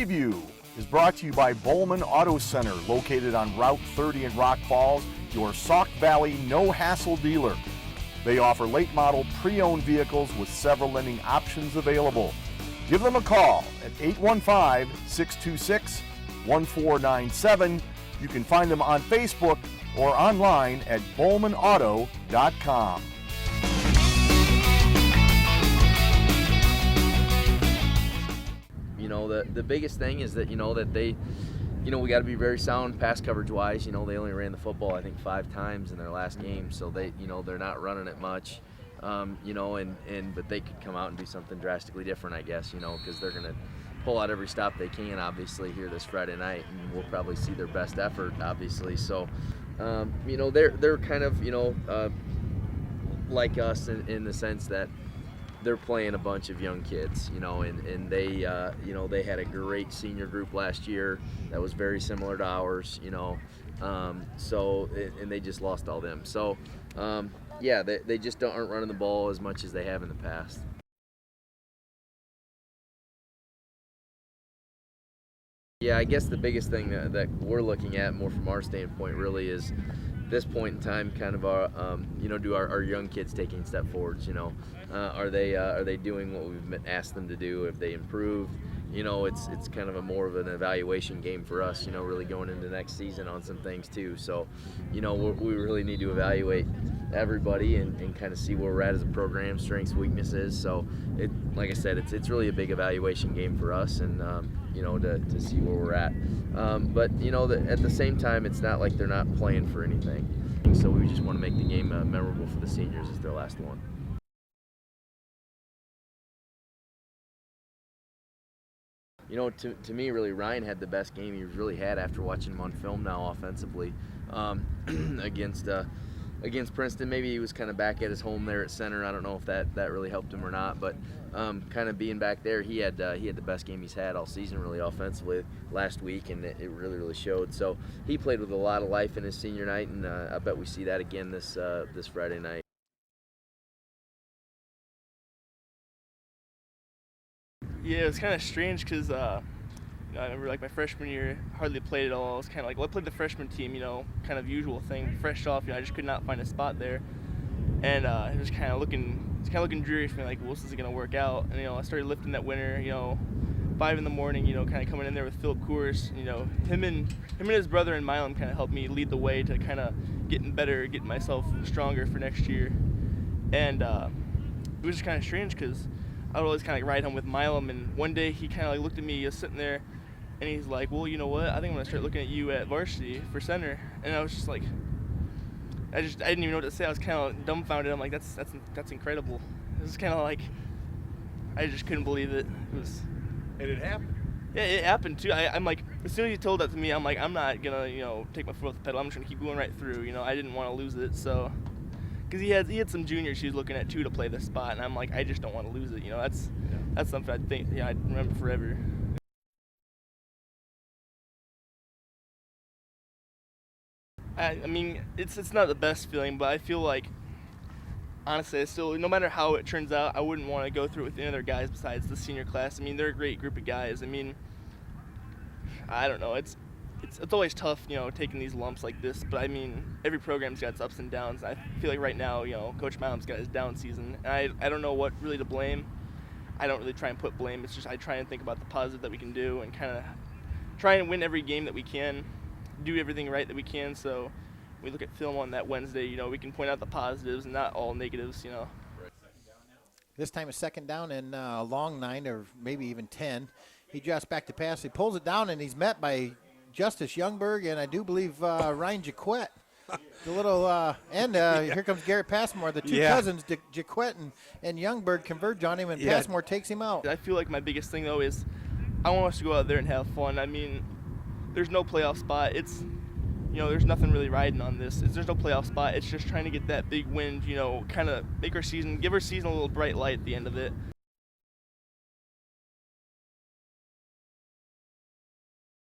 preview is brought to you by Bowman Auto Center, located on Route 30 in Rock Falls, your Sauk Valley no-hassle dealer. They offer late model pre-owned vehicles with several lending options available. Give them a call at 815-626-1497. You can find them on Facebook or online at bowmanauto.com. You know, the biggest thing is that, that they, we got to be very sound pass coverage wise. They only ran the football, I think, 5 times in their last game, so they, they're not running it much. But they could come out and do something drastically different, I guess, because they're going to pull out every stop they can, obviously, here this Friday night, and we'll probably see their best effort, obviously. So, they're kind of, like us in the sense that they're playing a bunch of young kids, and they, they had a great senior group last year that was very similar to ours, and they just lost all them. So, they just aren't running the ball as much as they have in the past. Yeah, I guess the biggest thing that we're looking at more from our standpoint really is this point in time, kind of our, do our young kids taking step forwards? Are they doing what we've asked them to do? Have they improved? It's kind of more of an evaluation game for us. Really going into next season on some things too. So, we really need to evaluate everybody and kind of see where we're at as a program, strengths, weaknesses. So, like I said, it's really a big evaluation game for us, and to see where we're at. But at the same time, it's not like they're not playing for anything. So we just want to make the game memorable for the seniors as their last one. To me, really, Ryan had the best game he's really had after watching him on film now offensively against Princeton. Maybe he was kind of back at his home there at center. I don't know if that really helped him or not, but kind of being back there, he had the best game he's had all season, really, offensively last week, and it really showed. So he played with a lot of life in his senior night, and I bet we see that again this Friday night. Yeah, it was kind of strange because I remember like my freshman year, hardly played at all. I was kind of like, well, I played the freshman team, kind of usual thing, fresh off. I just could not find a spot there, and it was kind of looking dreary for me. Like, well, this isn't gonna work out. And I started lifting that winter. 5 in the morning. Kind of coming in there with Philip Coors. Him and his brother and Milam kind of helped me lead the way to kind of getting better, getting myself stronger for next year. And it was just kind of strange because I would always kind of ride home with Milam, and one day he kind of like looked at me, sitting there, and he's like, well, you know what, I think I'm going to start looking at you at varsity for center. And I was just like, I didn't even know what to say. I was kind of dumbfounded. I'm like, that's incredible. It was kind of like, I just couldn't believe it. And it happened. Yeah, it happened too. I'm like, as soon as he told that to me, I'm like, I'm not going to, take my foot off the pedal. I'm just going to keep going right through. I didn't want to lose it, so. Because he had some juniors he was looking at too to play this spot, and I'm like, I just don't want to lose it. That's something I think I'd remember forever. I mean, it's not the best feeling, but I feel like, honestly, no matter how it turns out, I wouldn't want to go through it with any other guys besides the senior class. I mean, they're a great group of guys. I mean, I don't know. It's always tough, taking these lumps like this. But I mean, every program's got its ups and downs. I feel like right now, Coach Milam's got his down season. And I don't know what really to blame. I don't really try and put blame. It's just I try and think about the positive that we can do and kind of try and win every game that we can, do everything right that we can. So when we look at film on that Wednesday, we can point out the positives and not all negatives. This time it's second down and a long 9 or maybe even 10. He drops back to pass. He pulls it down, and he's met by Justice Youngberg, and I do believe Ryan Jaquette. The little here comes Garrett Passmore. The two cousins, Jaquette and Youngberg, converge on him, and Passmore takes him out. I feel like my biggest thing though is I want us to go out there and have fun. I mean, there's no playoff spot. It's there's nothing really riding on this. There's no playoff spot. It's just trying to get that big win. Kind of make our season, give our season a little bright light at the end of it.